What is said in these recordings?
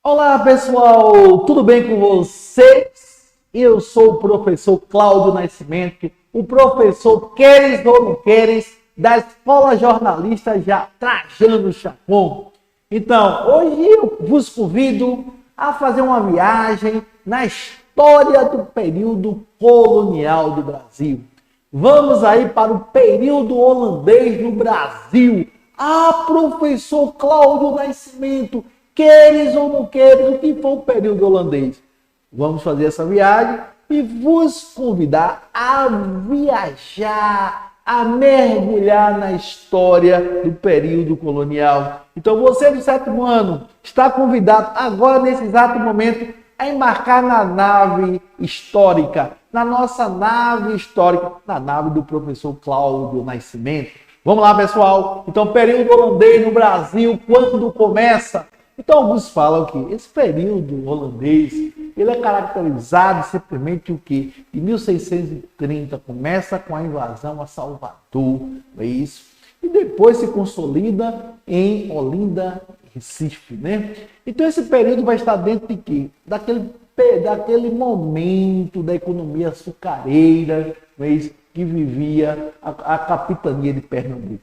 Olá pessoal, tudo bem com vocês? Eu sou o professor Cláudio Nascimento, o professor Queres ou não Queres, da Escola Jornalista já Trajano Chacon. Então, hoje eu vos convido a fazer uma viagem na história do período colonial do Brasil. Vamos aí para o período holandês no Brasil. Ah, professor Cláudio Nascimento, queres ou não queres, o que foi o período holandês? Vamos fazer essa viagem e vos convidar a viajar, a mergulhar na história do período colonial. Então você do sétimo ano está convidado agora, nesse exato momento, a embarcar na nave histórica, na nossa nave histórica, na nave do professor Cláudio Nascimento. Vamos lá, pessoal. Então, período holandês no Brasil, quando começa? Então, alguns falam que esse período holandês, ele é caracterizado simplesmente o quê? Em 1630, começa com a invasão a Salvador, não é isso? E depois se consolida em Olinda, Recife, né? Então, esse período vai estar dentro de quê? Daquele momento da economia açucareira, não é isso? Que vivia a capitania de Pernambuco.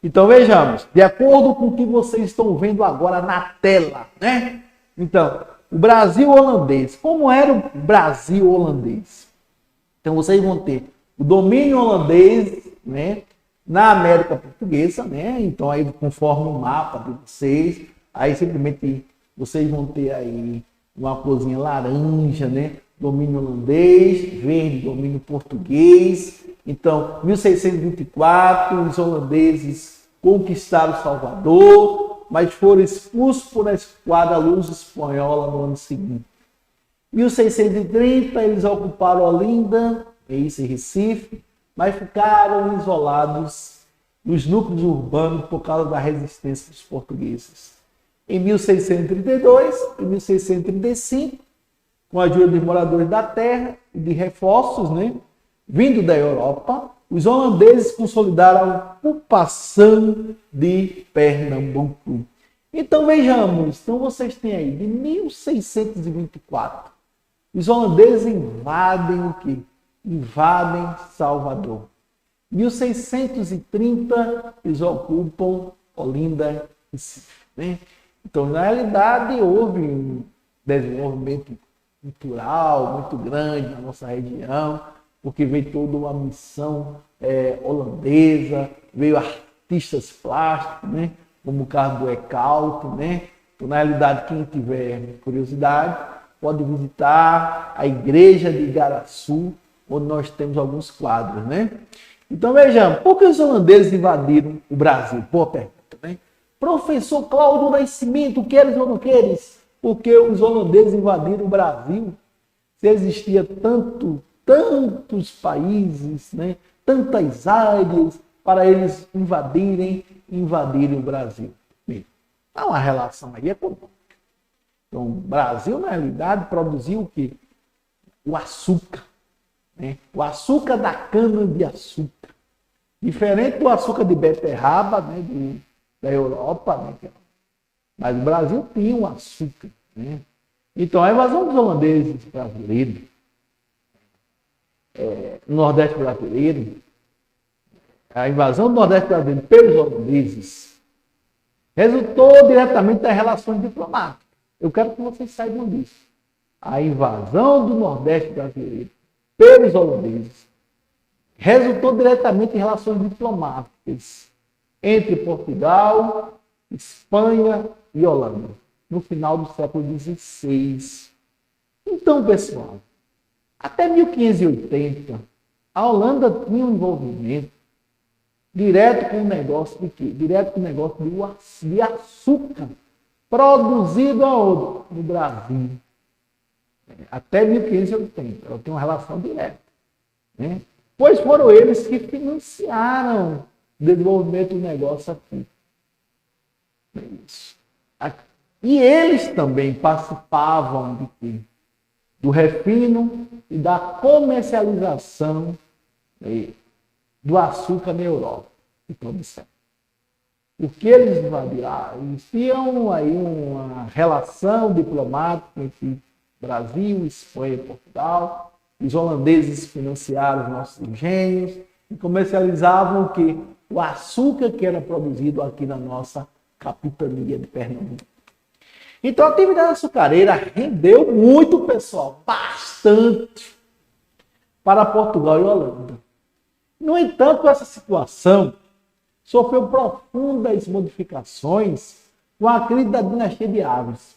Então vejamos, de acordo com o que vocês estão vendo agora na tela, né? Então, o Brasil holandês, como era o Brasil holandês? Então vocês vão ter o domínio holandês, né, na América Portuguesa, né? Então aí conforme o mapa de vocês, aí simplesmente vocês vão ter aí uma corzinha laranja, né? Domínio holandês, verde, domínio português. Então, 1624, os holandeses conquistaram Salvador, mas foram expulsos por a esquadra luz espanhola no ano seguinte. 1630, eles ocuparam Olinda, esse Recife, mas ficaram isolados nos núcleos urbanos por causa da resistência dos portugueses. Em 1632 e 1635, com a ajuda dos moradores da terra e de reforços, né, vindo da Europa, os holandeses consolidaram a ocupação de Pernambuco. Então vejamos, então vocês têm aí, de 1624, os holandeses invadem o quê? Invadem Salvador. 1630, eles ocupam Olinda, Recife, né? Então, na realidade, houve um desenvolvimento cultural muito grande na nossa região, porque veio toda uma missão holandesa, veio artistas plásticos, né? Como o caso do Eekhout, né? Então, na realidade, quem tiver curiosidade, pode visitar a igreja de Igaraçu, onde nós temos alguns quadros, né? Então, vejamos, por que os holandeses invadiram o Brasil? Boa pergunta, né? Professor Cláudio Nascimento, queres ou não queres? Porque os holandeses invadiram o Brasil. Se existia tantos países, né? Tantas áreas para eles invadirem o Brasil. Bem, há uma relação aí econômica. Então, o Brasil, na realidade, produziu o quê? O açúcar. Né? O açúcar da cana-de-açúcar. Diferente do açúcar de beterraba, né? Da Europa, né? Mas o Brasil tinha o açúcar. Né? Então, a invasão dos holandeses brasileiros, no Nordeste brasileiro, a invasão do Nordeste brasileiro pelos holandeses, resultou diretamente das relações diplomáticas. Eu quero que vocês saibam disso. A invasão do Nordeste brasileiro pelos holandeses resultou diretamente em relações diplomáticas entre Portugal, Espanha e Holanda, no final do século XVI. Então, pessoal, até 1580, a Holanda tinha um envolvimento direto com o negócio de quê? Direto com o negócio de açúcar, produzido aonde? No Brasil. Até 1580, ela tem uma relação direta. Né? Pois foram eles que financiaram o desenvolvimento do negócio aqui. É isso. E eles também participavam de quê? Do refino e da comercialização do açúcar na Europa. Então, porque eles existiam aí uma relação diplomática entre Brasil, Espanha e Portugal. Os holandeses financiaram os nossos engenhos e comercializavam o quê? O açúcar que era produzido aqui na nossa capitania de Pernambuco. Então a atividade açucareira rendeu muito, pessoal, bastante, para Portugal e Holanda. No entanto, essa situação sofreu profundas modificações com a crise da dinastia de Aves.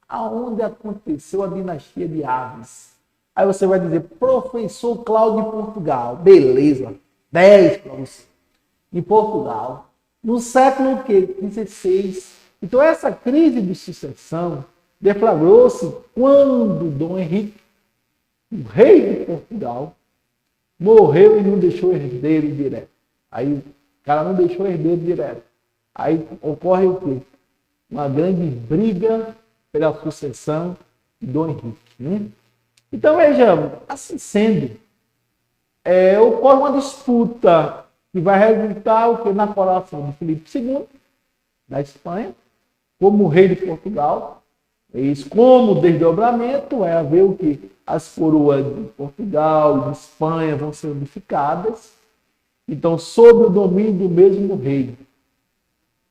Aonde aconteceu a dinastia de Aves? Aí você vai dizer, professor Cláudio de Portugal. Beleza, 10 para você. Em Portugal, no século XVI. Então essa crise de sucessão deflagrou-se quando Dom Henrique, o rei de Portugal, morreu e não deixou herdeiro direto. Aí o cara não deixou herdeiro direto. Aí ocorre o quê? Uma grande briga pela sucessão de Dom Henrique. Né? Então vejamos, assim sendo, ocorre uma disputa que vai resultar o quê? Na coroação de Filipe II, da Espanha, como rei de Portugal. Isso, como desdobramento, vai haver o quê? As coroas de Portugal e de Espanha vão ser unificadas. Então, sob o domínio do mesmo rei.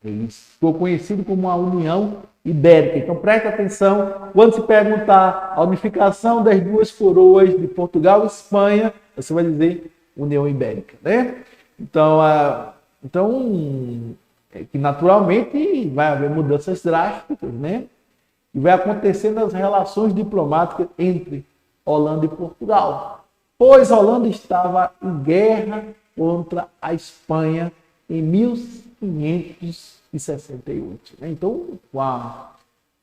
Isso ficou conhecido como a União Ibérica. Então, preste atenção, quando se perguntar a unificação das duas coroas de Portugal e Espanha, você vai dizer União Ibérica, né? Então, que naturalmente vai haver mudanças drásticas, né? E vai acontecer nas relações diplomáticas entre Holanda e Portugal. Pois a Holanda estava em guerra contra a Espanha em 1568. Né? Então,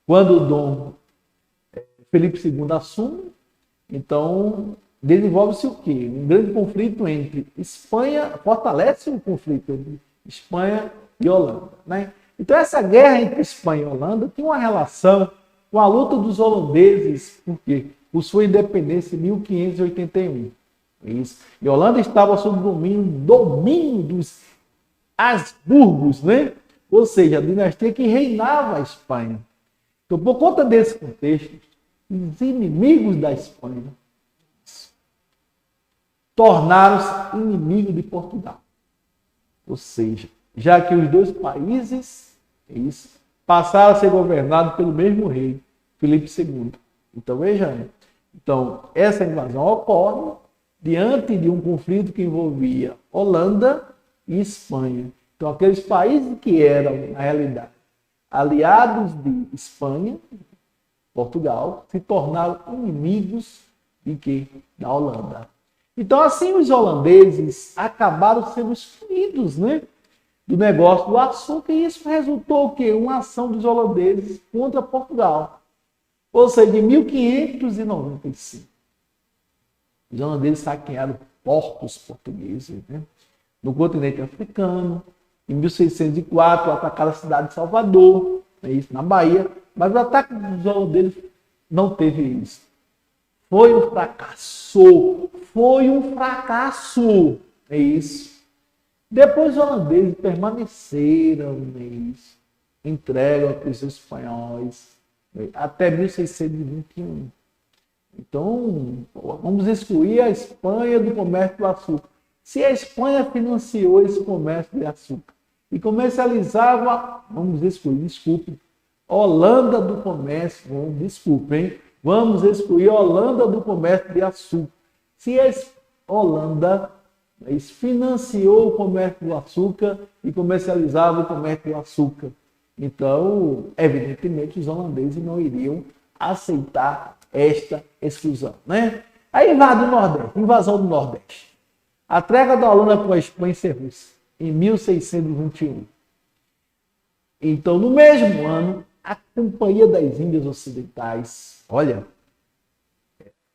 quando o Dom Felipe II assume, então desenvolve-se o quê? Um grande conflito entre Espanha, fortalece o conflito entre Espanha e Holanda. Né? Então, essa guerra entre Espanha e Holanda tinha uma relação com a luta dos holandeses, por sua independência em 1581. Isso. E a Holanda estava sob o domínio dos Habsburgos, né? Ou seja, a dinastia que reinava a Espanha. Então, por conta desse contexto, os inimigos da Espanha tornaram-se inimigos de Portugal. Ou seja, já que os dois países passaram a ser governados pelo mesmo rei, Filipe II. Então, veja, essa invasão ocorre diante de um conflito que envolvia Holanda e Espanha. Então, aqueles países que eram, na realidade, aliados de Espanha, Portugal, se tornaram inimigos de quê? Da Holanda. Então, assim, os holandeses acabaram sendo excluídos, né, do negócio do açúcar, e isso resultou o quê? Uma ação dos holandeses contra Portugal. Ou seja, em 1595, os holandeses saquearam portos portugueses, né, no continente africano. Em 1604, atacaram a cidade de Salvador, na Bahia, mas o ataque dos holandeses não teve isso. Foi um fracasso. É isso. Depois os holandeses permaneceram entregues para os espanhóis até 1621. Então, vamos excluir a Espanha do comércio do açúcar. Se a Espanha financiou esse comércio de açúcar e comercializava, vamos excluir, Holanda do comércio, vamos excluir a Holanda do comércio de açúcar. Se a Holanda financiou o comércio do açúcar e comercializava o comércio do açúcar, então, evidentemente, os holandeses não iriam aceitar esta exclusão. Né? Aí invasão do Nordeste. A trégua da Holanda com a Espanha encerrou-se em 1621. Então, no mesmo ano, a Companhia das Índias Ocidentais, a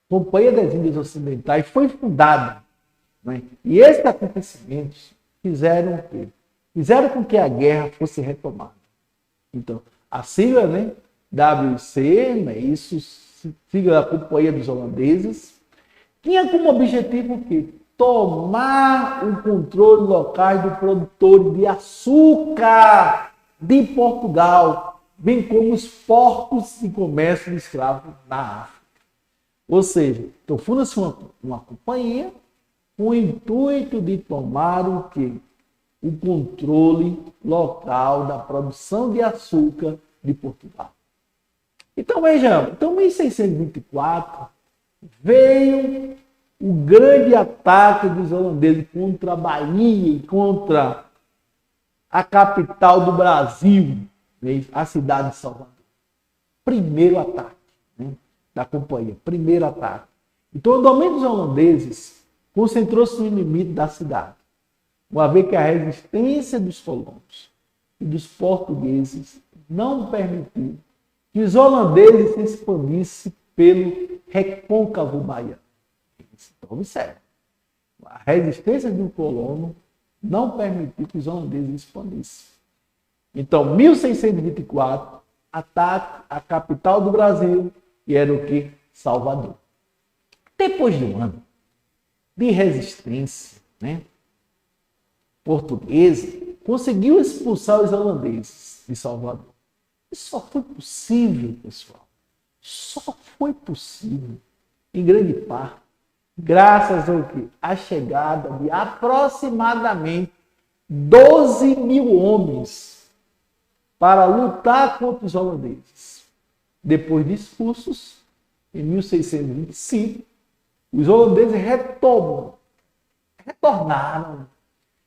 Companhia das Índias Ocidentais foi fundada. Né? E esses acontecimentos fizeram o quê? Fizeram com que a guerra fosse retomada. Então, a sigla, WC, sigla da Companhia dos Holandeses, tinha como objetivo o quê? tomar o controle local do produtor de açúcar de Portugal, bem como os portos de comércio de escravos na África. Ou seja, então funda-se uma companhia com o intuito de tomar o quê? O controle local da produção de açúcar de Portugal. Então vejamos, em 1624 veio o grande ataque dos holandeses contra a Bahia e contra a capital do Brasil, a cidade de Salvador. Primeiro ataque, da companhia, primeiro ataque. Então o domínio dos holandeses concentrou-se no limite da cidade, uma vez que a resistência dos colonos e dos portugueses não permitiu que os holandeses se expandissem pelo recôncavo baiano. Então, observe, a resistência do colono não permitiu que os holandeses expandissem. Então, 1624, ataque à capital do Brasil, que era o que? Salvador. Depois de um ano de resistência, portuguesa, conseguiu expulsar os holandeses de Salvador. Isso só foi possível, pessoal, só foi possível, em grande parte, graças ao quê? À chegada de aproximadamente 12 mil homens para lutar contra os holandeses. Depois de expulsos, em 1625, os holandeses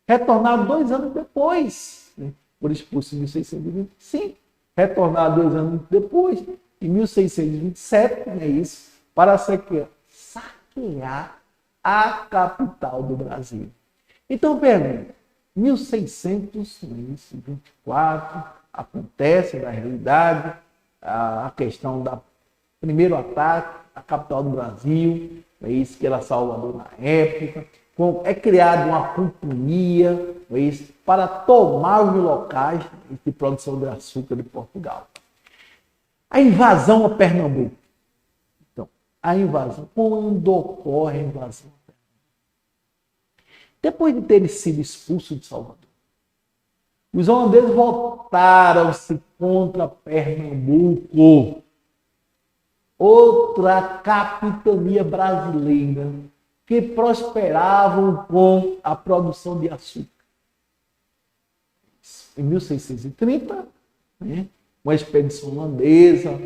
retornaram 2 anos depois, por expulsos em 1625, retornaram 2 anos depois, em 1627, para saquear a capital do Brasil. Então, pergunta, 1624, acontece, na realidade, a questão do primeiro ataque à capital do Brasil, que era Salvador na época, é criada uma companhia para tomar os locais de produção de açúcar de Portugal. A invasão a Pernambuco. Então, quando ocorre a invasão a Pernambuco? Depois de terem sido expulsos de Salvador, os holandeses voltaram-se contra Pernambuco, outra capitania brasileira que prosperavam com a produção de açúcar. Em 1630, uma expedição holandesa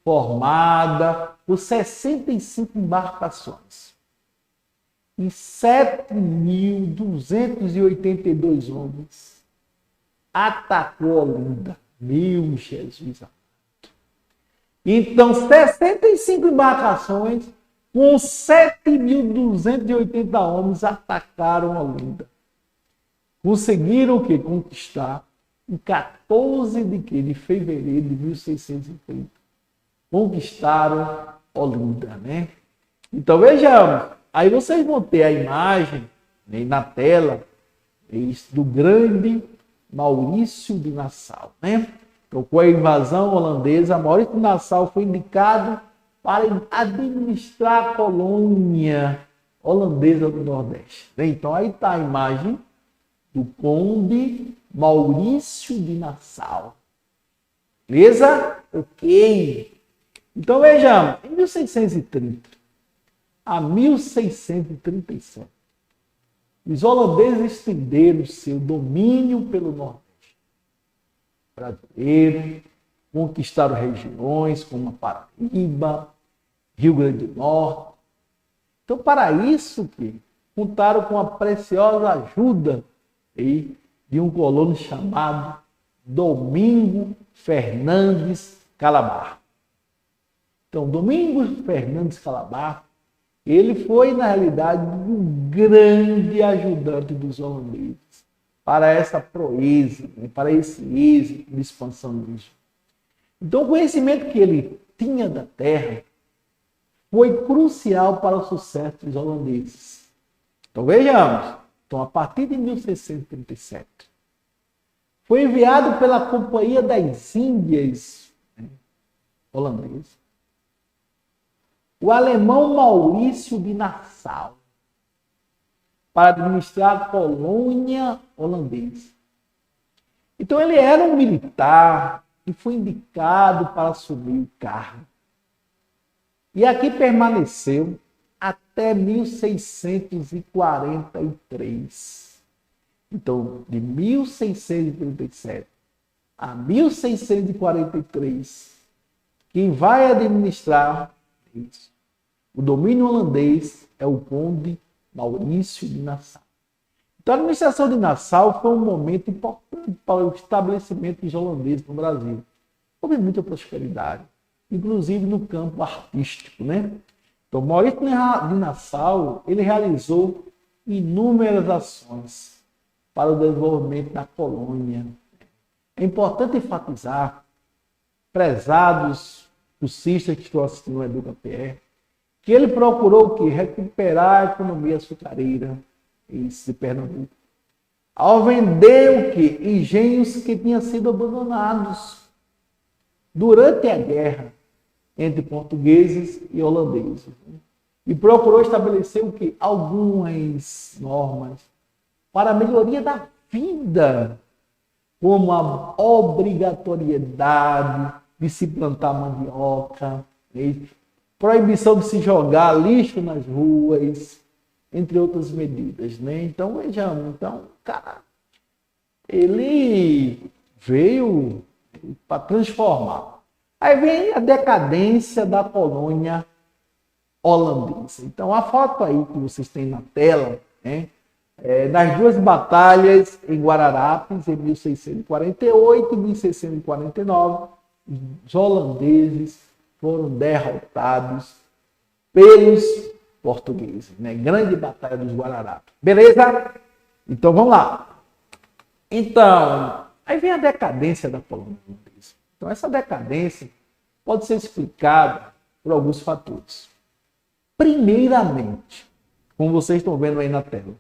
formada por 65 embarcações e 7.282 homens atacou Olinda. Meu Jesus amado. Então, 65 embarcações com 7.280 homens atacaram Olinda. Conseguiram o quê? Conquistar em 14 de fevereiro de 1630. Conquistaram Olinda, Então, vejamos. Aí vocês vão ter a imagem na tela do grande Maurício de Nassau, Então, com a invasão holandesa, Maurício de Nassau foi indicado para administrar a colônia holandesa do Nordeste. Então, aí está a imagem do conde Maurício de Nassau. Beleza? Ok. Então, vejamos, em 1630 a 1637, os holandeses estenderam seu domínio pelo Nordeste brasileiro, conquistaram regiões como a Paraíba, Rio Grande do Norte. Então, para isso, contaram com a preciosa ajuda de um colono chamado Domingo Fernandes Calabar. Então, Domingos Fernandes Calabar, ele foi, na realidade, um grande ajudante dos holandeses para essa proeza, para esse êxito de expansão do Egito. Então, o conhecimento que ele tinha da terra foi crucial para o sucesso dos holandeses. Então, vejamos. Então, a partir de 1637, foi enviado pela Companhia das Índias holandesa o alemão Maurício de Nassau para administrar a colônia holandesa. Então ele era um militar e foi indicado para assumir o cargo. E aqui permaneceu até 1643. Então, de 1637 a 1643, quem vai administrar o domínio holandês é o conde Maurício de Nassau. Então, a administração de Nassau foi um momento importante para o estabelecimento dos holandeses no Brasil. Houve muita prosperidade, inclusive no campo artístico, né? Então, Maurício de Nassau, ele realizou inúmeras ações para o desenvolvimento da colônia. É importante enfatizar, prezados cursistas que estão assistindo ao EducaPR, que ele procurou o quê? Recuperar a economia açucareira de Pernambuco, ao vender o quê? Engenhos que tinham sido abandonados durante a guerra entre portugueses e holandeses. E procurou estabelecer o quê? Algumas normas para a melhoria da vida, como a obrigatoriedade de se plantar mandioca, proibição de se jogar lixo nas ruas, entre outras medidas, né? Então, vejamos, cara, ele veio para transformar. Aí vem a decadência da colônia holandesa. Então, a foto aí que vocês têm na tela, né? Nas duas batalhas em Guararapes, em 1648 e 1649, os holandeses foram derrotados pelos portugueses, né? Grande batalha dos Guararapes. Beleza? Então, vamos lá. Então, aí vem a decadência da colônia holandesa. Então, essa decadência pode ser explicada por alguns fatores. Primeiramente, como vocês estão vendo aí na tela,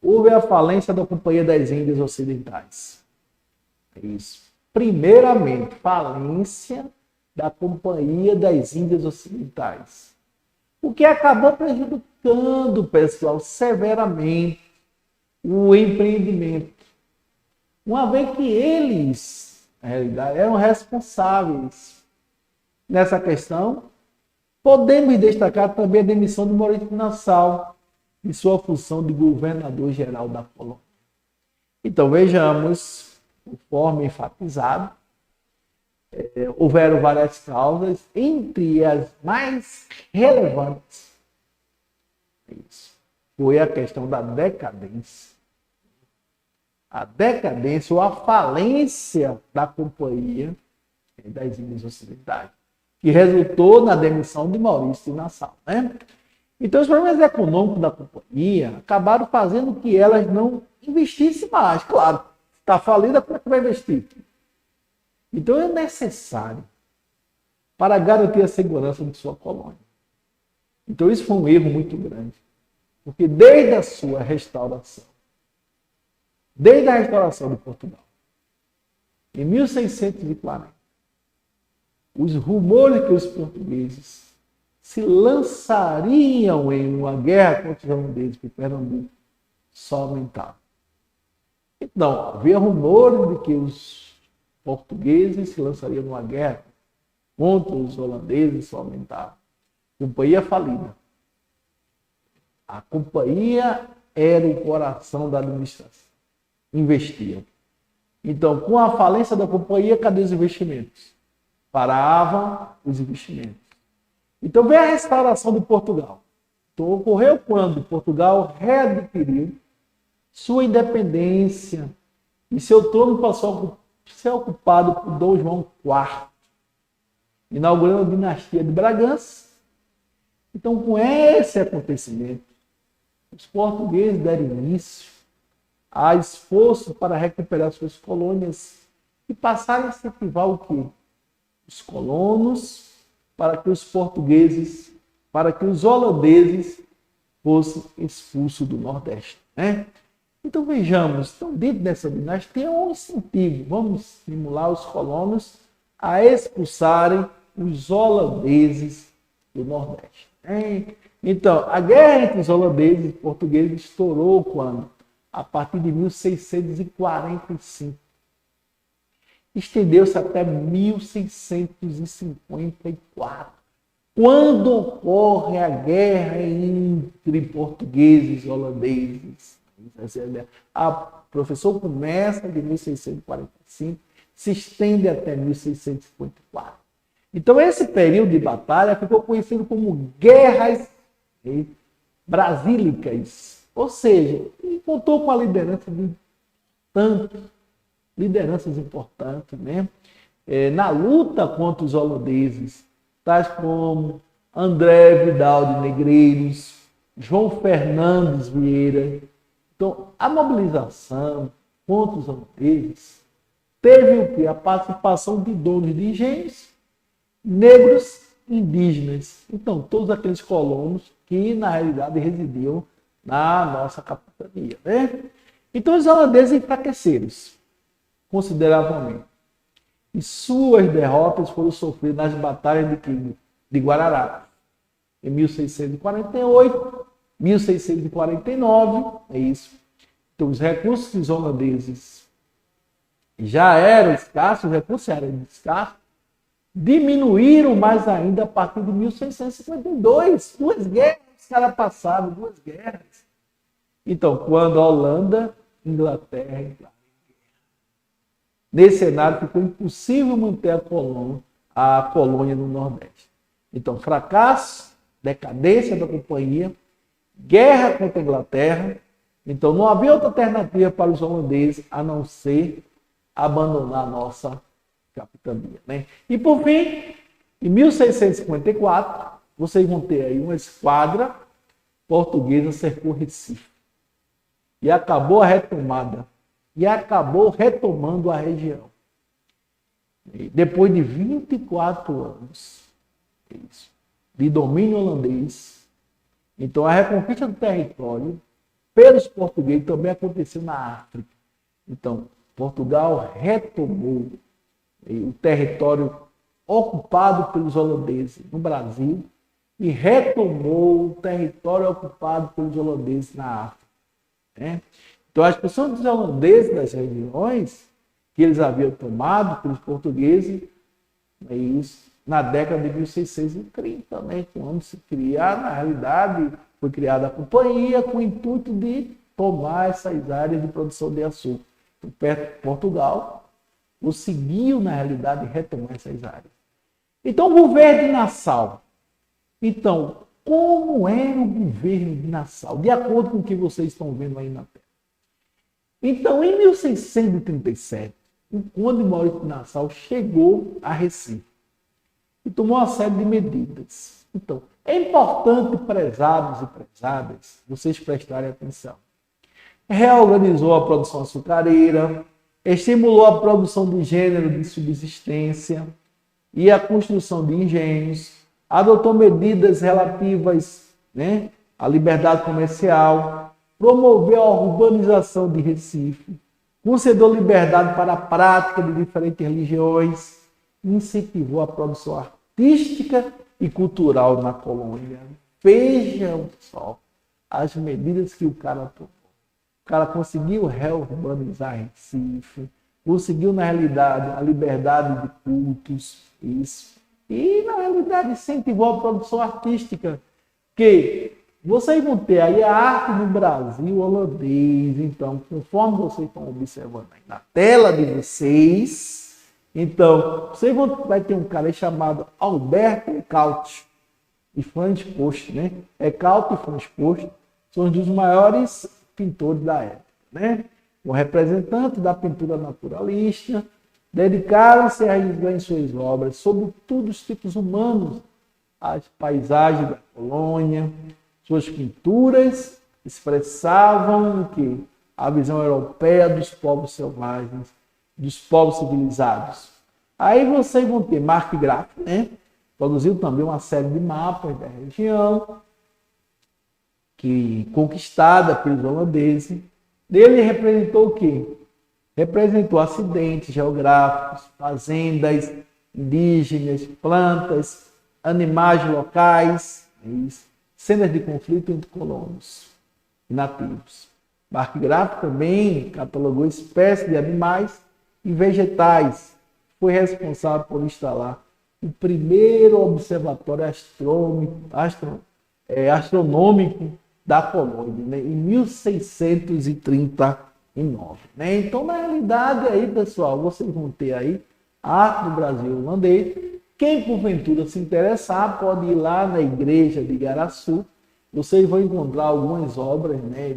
houve a falência da Companhia das Índias Ocidentais. É isso. Primeiramente, falência da Companhia das Índias Ocidentais. O que acabou prejudicando, pessoal, severamente o empreendimento. Uma vez que eles, na realidade, eram responsáveis nessa questão, podemos destacar também a demissão de Maurício de Nassau de sua função de governador-geral da colônia. Então, vejamos, conforme enfatizado, houveram várias causas, entre as mais relevantes, foi a questão da decadência. A decadência ou a falência da Companhia das Índias Ocidentais, que resultou na demissão de Maurício de Nassau, né? Então, os problemas econômicos da companhia acabaram fazendo que elas não investissem mais. Claro, está falida, como é que vai investir? Então, é necessário para garantir a segurança de sua colônia. Então, isso foi um erro muito grande. Porque desde a sua restauração, desde a restauração de Portugal, em 1640, os rumores que os portugueses se lançariam em uma guerra contra os holandeses por Pernambuco só aumentavam. Então, havia rumores de que os portugueses se lançariam numa guerra contra os holandeses só aumentavam. Companhia falida. A companhia era o coração da administração. Investiam. Então, com a falência da companhia, cadê os investimentos? Paravam os investimentos. Então, veio a restauração de Portugal. Então, ocorreu quando Portugal readquiriu sua independência e seu trono passou a ser ocupado por Dom João IV, inaugurando a dinastia de Bragança. Então, com esse acontecimento, os portugueses deram início a esforço para recuperar suas colônias e passaram a incentivar o quê? Os colonos, para que os portugueses, para que os holandeses fossem expulsos do Nordeste, né? Então vejamos, então, dentro dessa dinastia um incentivo, vamos estimular os colonos a expulsarem os holandeses do Nordeste. Então, a guerra entre os holandeses e portugueses estourou quando? A partir de 1645. Estendeu-se até 1654, quando ocorre a guerra entre portugueses e holandeses. A professor começa de 1645, se estende até 1654. Então, esse período de batalha ficou conhecido como Guerras Brasílicas, ou seja, contou com a liderança de tantas lideranças importantes, né? Na luta contra os holandeses, tais como André Vidal de Negreiros, João Fernandes Vieira. Então, a mobilização contra os holandeses teve o quê? A participação de donos de engenhos, negros e indígenas. Então, todos aqueles colonos que, na realidade, residiam na nossa capitania, né? Então, os holandeses enfraqueceram consideravelmente. E suas derrotas foram sofridas nas batalhas de Guararapes, em 1648, 1649, é isso. Então, os recursos dos holandeses já eram escassos, os recursos eram escassos, diminuíram mais ainda a partir de 1652. Duas guerras, os caras passaram, duas guerras. Então, quando a Holanda, Inglaterra e nesse cenário ficou impossível manter a colônia no Nordeste. Então, fracasso, decadência da companhia, guerra contra a Inglaterra. Então, não havia outra alternativa para os holandeses a não ser abandonar a nossa capitania, né? E, por fim, em 1654, vocês vão ter aí uma esquadra portuguesa cercou Recife. E acabou a retomada. E acabou retomando a região. E depois de 24 anos de domínio holandês, então a reconquista do território pelos portugueses também aconteceu na África. Então, Portugal retomou o território ocupado pelos holandeses no Brasil e retomou o território ocupado pelos holandeses na África, né? Então, as pessoas dos holandeses das regiões que eles haviam tomado pelos portugueses, na década de 1630, né, quando se criar, na realidade, foi criada a companhia com o intuito de tomar essas áreas de produção de açúcar. Então, Portugal conseguiu, na realidade, retomar essas áreas. Então, o governo de Nassau. Então, como era o governo de Nassau? De acordo com o que vocês estão vendo aí na tela. Então, em 1637, o Conde Maurício de Nassau chegou a Recife e tomou uma série de medidas. Então, é importante, prezados e prezadas, vocês prestarem atenção. Reorganizou a produção açucareira, estimulou a produção de gênero de subsistência e a construção de engenhos, adotou medidas relativas, né, à liberdade comercial, promoveu a urbanização de Recife, concedeu liberdade para a prática de diferentes religiões, incentivou a produção artística e cultural na colônia. Vejam só as medidas que o cara tomou. O cara conseguiu reurbanizar Recife, conseguiu, na realidade, a liberdade de cultos, isso. E, na realidade, incentivou a produção artística, que vocês vão ter aí a arte no Brasil holandês. Então, conforme vocês estão observando aí na tela de vocês, então, vocês vai ter um cara aí chamado Alberto Eekhout e Frans Post, né? Eekhout e Frans Post são um dos maiores pintores da época, né? Um representante da pintura naturalista, dedicaram-se a realizar em suas obras, sobretudo os tipos humanos, as paisagens da colônia. Suas pinturas expressavam o quê? A visão europeia dos povos selvagens, dos povos civilizados. Aí vocês vão ter Marc Graf, né? Produziu também uma série de mapas da região, que conquistada pelos holandeses. Ele representou o quê? Representou acidentes geográficos, fazendas indígenas, plantas, animais locais, cenas de conflito entre colonos e nativos. O parque gráfico também catalogou espécies de animais e vegetais. Foi responsável por instalar o primeiro observatório astronômico da colônia, né, em 1639. Né? Então, na realidade, aí, pessoal, vocês vão ter aí a arte do Brasil holandês. Quem, porventura, se interessar, pode ir lá na igreja de Igaraçu. Vocês vão encontrar algumas obras, né,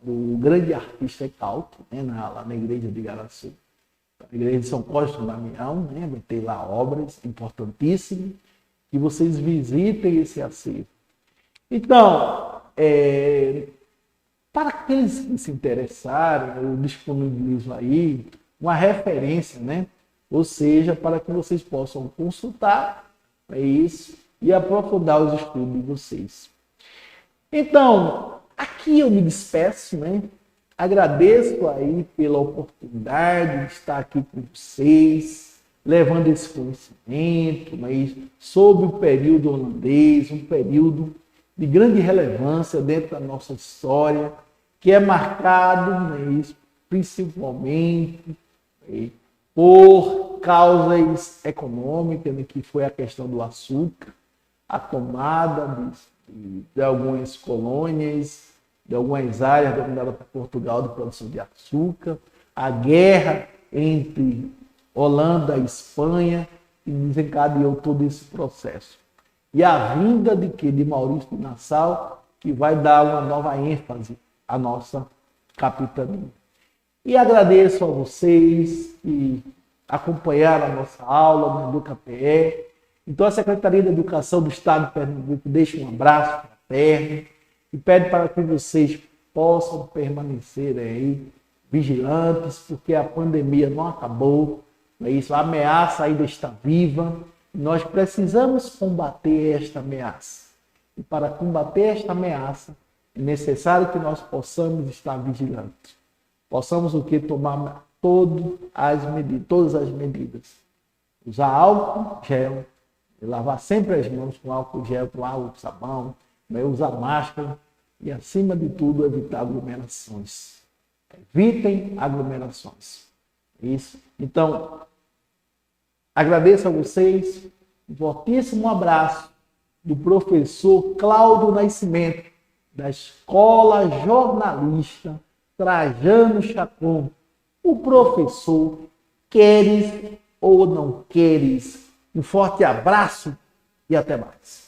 do grande artista Ecalto, né, lá na igreja de Igaraçu. A igreja de São Cosme do Damião, né, vai ter lá obras importantíssimas, que vocês visitem esse acervo. Então, para aqueles que se interessarem, eu disponibilizo aí uma referência, né? Ou seja, para que vocês possam consultar isso e aprofundar os estudos de vocês. Então, aqui eu me despeço, né? Agradeço aí pela oportunidade de estar aqui com vocês, levando esse conhecimento, mas sobre o período holandês, um período de grande relevância dentro da nossa história, que é marcado, né, principalmente por causas econômicas, né, que foi a questão do açúcar, a tomada de algumas colônias, de algumas áreas dominadas por Portugal de produção de açúcar, a guerra entre Holanda e Espanha, que desencadeou todo esse processo. E a vinda de Maurício de Nassau, que vai dar uma nova ênfase à nossa capitania. E agradeço a vocês que acompanharam a nossa aula no EducaPE. Então, a Secretaria de Educação do Estado de Pernambuco deixa um abraço fraterno e pede para que vocês possam permanecer aí vigilantes, porque a pandemia não acabou, não é isso? A ameaça ainda está viva. Nós precisamos combater esta ameaça. E para combater esta ameaça, é necessário que nós possamos estar vigilantes. Possamos o que? Tomar todas as medidas. Usar álcool gel, lavar sempre as mãos com álcool gel, com água, com sabão, usar máscara e, acima de tudo, evitar aglomerações. Evitem aglomerações. Isso. Então, agradeço a vocês, um fortíssimo abraço do professor Cláudio Nascimento, da Escola Jornalista Trajano Chacon. O professor, queres ou não queres? Um forte abraço e até mais.